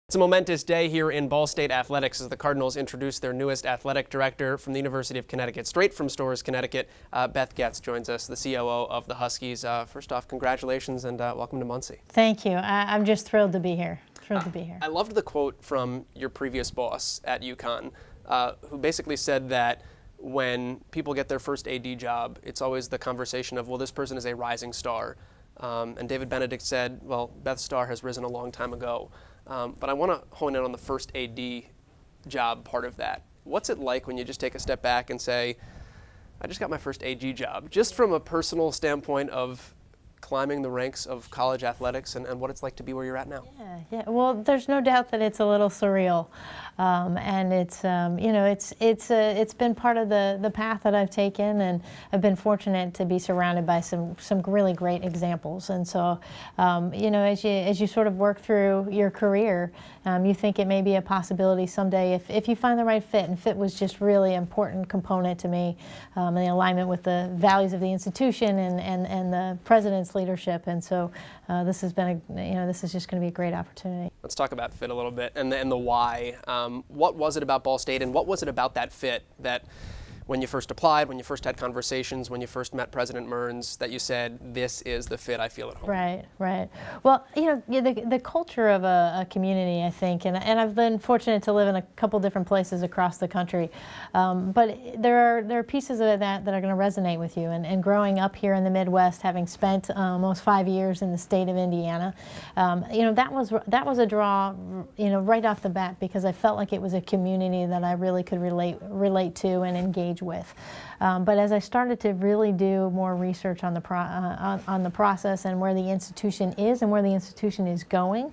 It's a momentous day here in Ball State Athletics as the Cardinals introduce their newest athletic director from the University of Connecticut. Straight from Storrs, Connecticut, Beth Goetz joins us, the COO of the Huskies. First off, congratulations and welcome to Muncie. Thank you. I'm just thrilled to be here. I loved the quote from your previous boss at UConn, who basically said that when people get their first AD job, it's always the conversation of, well, this person is a rising star. And David Benedict said, well, Beth's star has risen a long time ago. But I want to hone in on the first AD job part of that. What's it like when you just take a step back and say, I just got my first AG job, just from a personal standpoint of climbing the ranks of college athletics and what it's like to be where you're at now? Yeah. Well, there's no doubt that it's a little surreal, and it's it's been part of the path that I've taken, and I've been fortunate to be surrounded by some really great examples. And so, as you sort of work through your career, you think it may be a possibility someday if you find the right fit. And fit was just really an important component to me, and the alignment with the values of the institution and the president's leadership. And so this has been this is just going to be a great opportunity. Let's talk about fit a little bit and the why. What was it about Ball State, and what was it about that fit that when you first applied, when you first had conversations, when you first met President Mearns, that you said, this is the fit, I feel at home? Right. Well, the culture of a community, I think, and I've been fortunate to live in a couple different places across the country, but there are pieces of that are going to resonate with you. And growing up here in the Midwest, having spent almost 5 years in the state of Indiana, that was a draw, right off the bat, because I felt like it was a community that I really could relate to and engage with. But as I started to really do more research on the process and where the institution is and where the institution is going,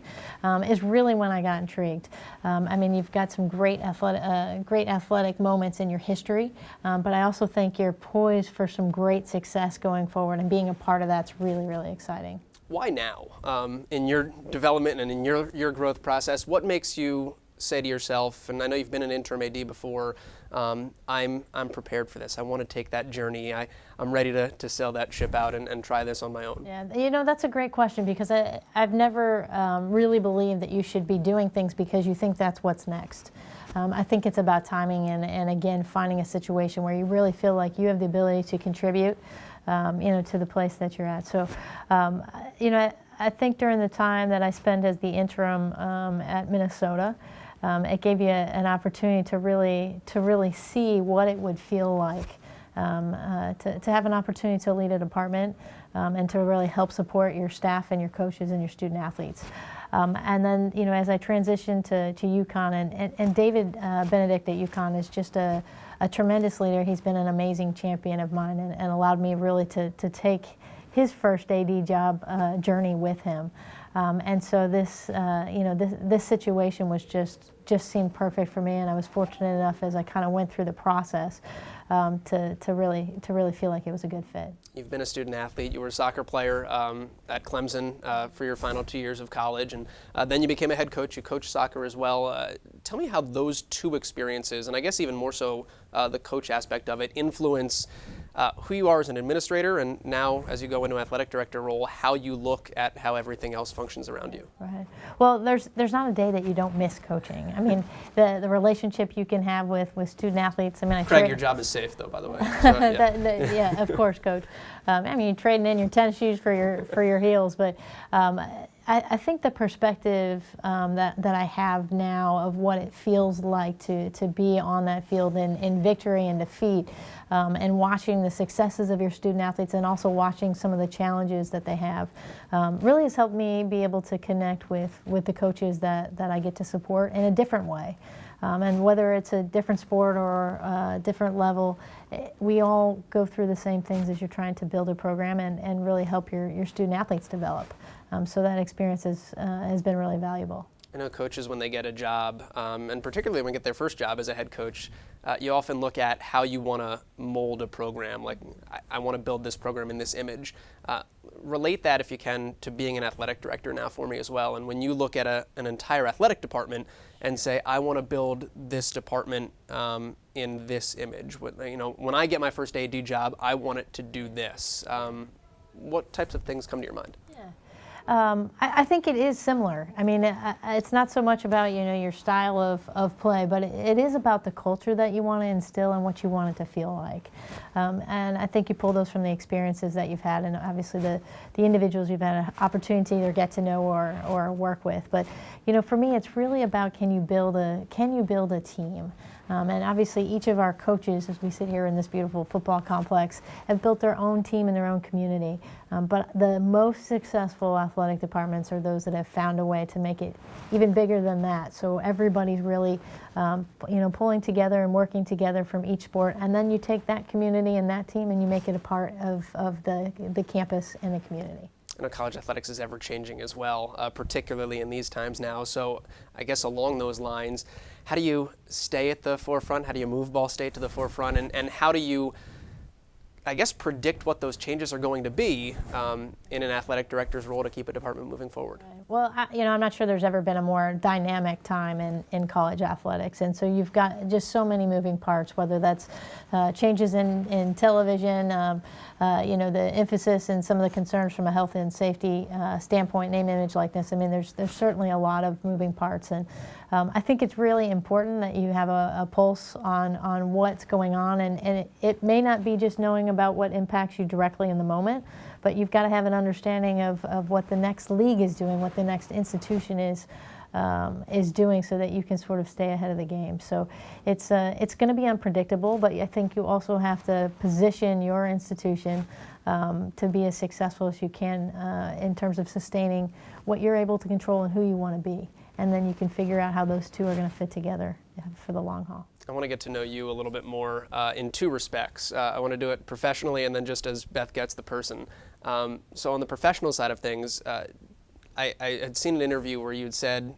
is really when I got intrigued. You've got some great athletic moments in your history, but I also think you're poised for some great success going forward, and being a part of that's really, really exciting. Why now? In your development and in your growth process, what makes you say to yourself, and I know you've been an interim AD before, I'm prepared for this. I want to take that journey. I'm ready to sail that ship out and try this on my own. Yeah, that's a great question, because I've never really believed that you should be doing things because you think that's what's next. I think it's about timing and again, finding a situation where you really feel like you have the ability to contribute, to the place that you're at. So, I think during the time that I spent as the interim at Minnesota, it gave you an opportunity to really see what it would feel like to have an opportunity to lead a department and to really help support your staff and your coaches and your student athletes. And then, as I transitioned to UConn, and David Benedict at UConn is just a tremendous leader. He's been an amazing champion of mine and allowed me really to take his first AD job journey with him. And so this situation was just seemed perfect for me, and I was fortunate enough as I kind of went through the process to really feel like it was a good fit. You've been a student athlete. You were a soccer player at Clemson for your final 2 years of college, and then you became a head coach. You coached soccer as well. Tell me how those two experiences, and I guess even more so the coach aspect of it, influence who you are as an administrator, and now as you go into an athletic director role, how you look at how everything else functions around you. Right. Well, there's not a day that you don't miss coaching. The relationship you can have with student athletes. Craig, your job is safe, though, by the way. So, yeah. Yeah, of course, Coach. You're trading in your tennis shoes for your heels, but I think the perspective that I have now of what it feels like to be on that field in victory and defeat, and watching the successes of your student athletes and also watching some of the challenges that they have, really has helped me be able to connect with the coaches that I get to support in a different way. And whether it's a different sport or a different level, we all go through the same things as you're trying to build a program and really help your student athletes develop. So that experience has been really valuable. I know coaches, when they get a job, and particularly when they get their first job as a head coach, you often look at how you want to mold a program. Like, I want to build this program in this image. Relate that, if you can, to being an athletic director now for me as well. And when you look at an entire athletic department and say, I want to build this department in this image. When I get my first AD job, I want it to do this. What types of things come to your mind? I think it is similar. I mean, it's not so much about your style of play, but it is about the culture that you want to instill and what you want it to feel like. And I think you pull those from the experiences that you've had, and obviously the individuals you've had an opportunity to either get to know or work with. But for me, it's really about can you build a team. And obviously each of our coaches, as we sit here in this beautiful football complex, have built their own team in their own community. But the most successful athletic departments are those that have found a way to make it even bigger than that. So everybody's really pulling together and working together from each sport. And then you take that community and that team and you make it a part of the campus and the community. College athletics is ever changing as well, particularly in these times now. So I guess along those lines, how do you stay at the forefront? How do you move Ball State to the forefront? And how do you, I guess, predict what those changes are going to be in an athletic director's role to keep a department moving forward? Well, I'm not sure there's ever been a more dynamic time in college athletics. And so you've got just so many moving parts, whether that's changes in television, the emphasis and some of the concerns from a health and safety standpoint, name, image, likeness. I mean, there's certainly a lot of moving parts. And I think it's really important that you have a pulse on what's going on. And it may not be just knowing about what impacts you directly in the moment, but you've got to have an understanding of what the next league is doing, what the next institution is doing, so that you can sort of stay ahead of the game. So it's going to be unpredictable, but I think you also have to position your institution to be as successful as you can in terms of sustaining what you're able to control and who you want to be. And then you can figure out how those two are going to fit together for the long haul. I want to get to know you a little bit more in two respects. I want to do it professionally and then just as Beth Goetz, the person. So on the professional side of things, I had seen an interview where you had said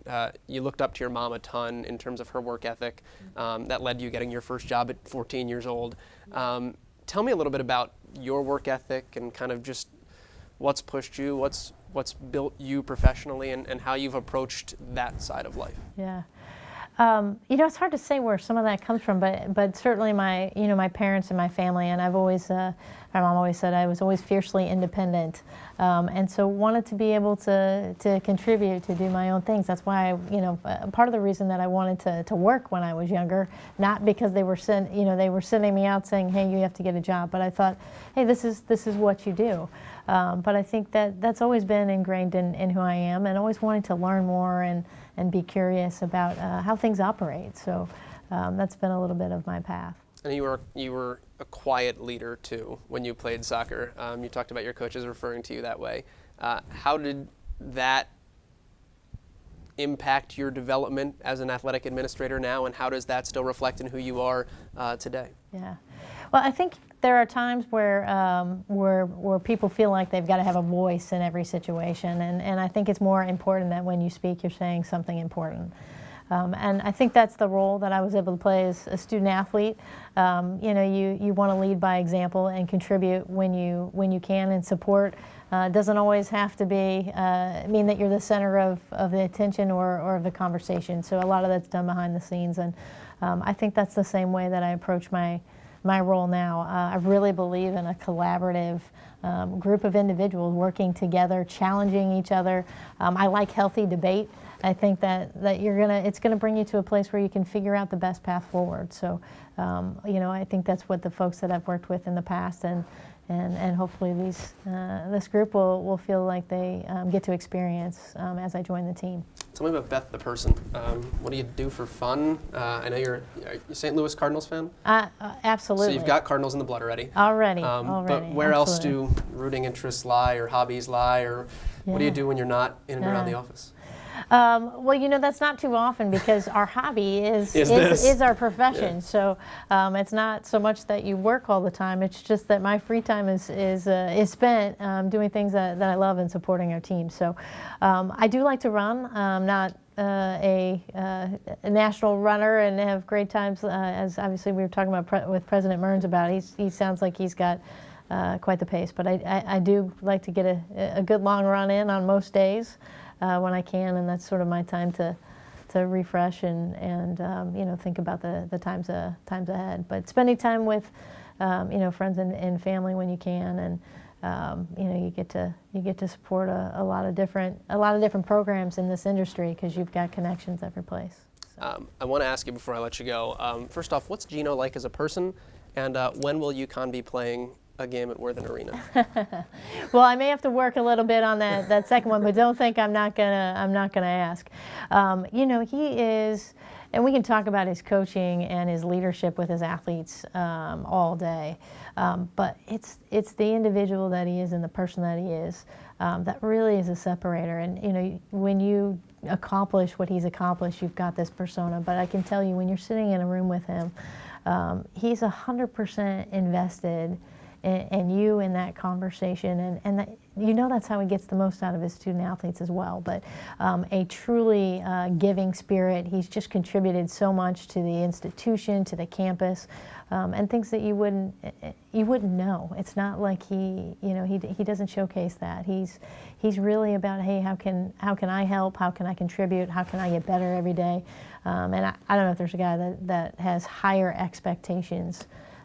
you looked up to your mom a ton in terms of her work ethic. That led to you getting your first job at 14 years old. Tell me a little bit about your work ethic and kind of just what's pushed you, what's built you professionally, and how you've approached that side of life. Yeah. It's hard to say where some of that comes from, but certainly my parents and my family, and I've always, my mom always said I was always fiercely independent, and so wanted to be able to contribute, to do my own things. That's why part of the reason that I wanted to work when I was younger, not because they were sending me out saying, hey, you have to get a job, but I thought, hey, this is what you do. But I think that's always been ingrained in who I am, and always wanting to learn more and be curious about how things operate. So that's been a little bit of my path. And you were a quiet leader too when you played soccer. You talked about your coaches referring to you that way. How did that impact your development as an athletic administrator now, and how does that still reflect in who you are today? Yeah. Well, I think there are times where people feel like they've got to have a voice in every situation, and I think it's more important that when you speak, you're saying something important. And I think that's the role that I was able to play as a student athlete. You want to lead by example and contribute when you can, and support doesn't always have to be mean that you're the center of the attention or of the conversation. So a lot of that's done behind the scenes, and I think that's the same way that I approach my role now. I really believe in a collaborative group of individuals working together, challenging each other. I like healthy debate. I think that it's gonna bring you to a place where you can figure out the best path forward. So, I think that's what the folks that I've worked with in the past, and hopefully this group will feel like they get to experience as I join the team. Tell me about Beth, the person. What do you do for fun? I know you're a St. Louis Cardinals fan? Absolutely. So you've got Cardinals in the blood already. Already. But where else do rooting interests lie, or hobbies lie, or what do you do when you're not in and around the office? Well, that's not too often, because our hobby is our profession. Yeah. So it's not so much that you work all the time. It's just that my free time is spent doing things that I love and supporting our team. So I do like to run. I'm not a national runner and have great times, as obviously we were talking about with President Mearns about. He sounds like he's got quite the pace, but I do like to get a good long run in on most days. When I can, and that's sort of my time to refresh and think about the times ahead. But spending time with friends and family when you can, you get to support a lot of different programs in this industry because you've got connections every place. So. I want to ask you before I let you go. First off, what's Gino like as a person, and when will UConn be playing a game at Worthen Arena? Well, I may have to work a little bit on that second one, but don't think I'm not gonna ask. He is, and we can talk about his coaching and his leadership with his athletes all day, but it's the individual that he is and the person that he is that really is a separator. And when you accomplish what he's accomplished, you've got this persona. But I can tell you, when you're sitting in a room with him, he's 100% invested and you in that conversation, and that's how he gets the most out of his student athletes as well. But a truly giving spirit. He's just contributed so much to the institution, to the campus, and things that you wouldn't know. It's not like he doesn't showcase that. He's really about, hey, how can I help? How can I contribute? How can I get better every day? And I don't know if there's a guy that has higher expectations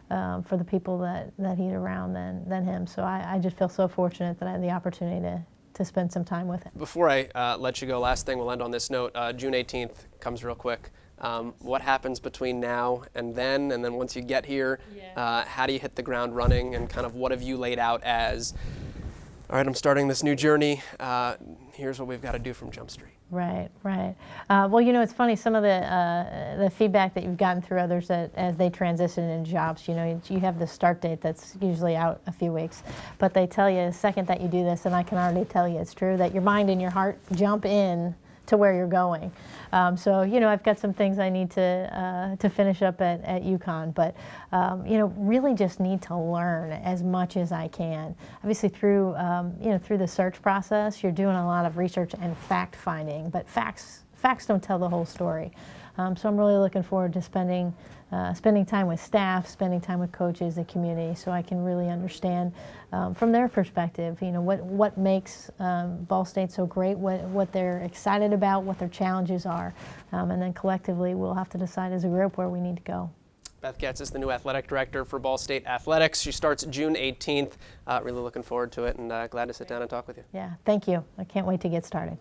for the people that he's around than him. So I just feel so fortunate that I had the opportunity to spend some time with him. Before I let you go, last thing, we'll end on this note. June 18th comes real quick. What happens between now and then once you get here, how do you hit the ground running, and kind of what have you laid out as, all right, I'm starting this new journey, here's what we've got to do from Jump Street? Right. Well, it's funny, some of the feedback that you've gotten through others that as they transition into jobs, you have the start date that's usually out a few weeks, but they tell you the second that you do this, and I can already tell you it's true, that your mind and your heart jump in to where you're going. So I've got some things I need to finish up at UConn, but really just need to learn as much as I can. Obviously through the search process, you're doing a lot of research and fact finding, but facts don't tell the whole story. So I'm really looking forward to spending time with staff, spending time with coaches, the community, so I can really understand from their perspective, what makes Ball State so great, what they're excited about, what their challenges are, and then collectively we'll have to decide as a group where we need to go. Beth Goetz is the new athletic director for Ball State Athletics. She starts June 18th. Really looking forward to it, and glad to sit down and talk with you. Yeah, thank you. I can't wait to get started.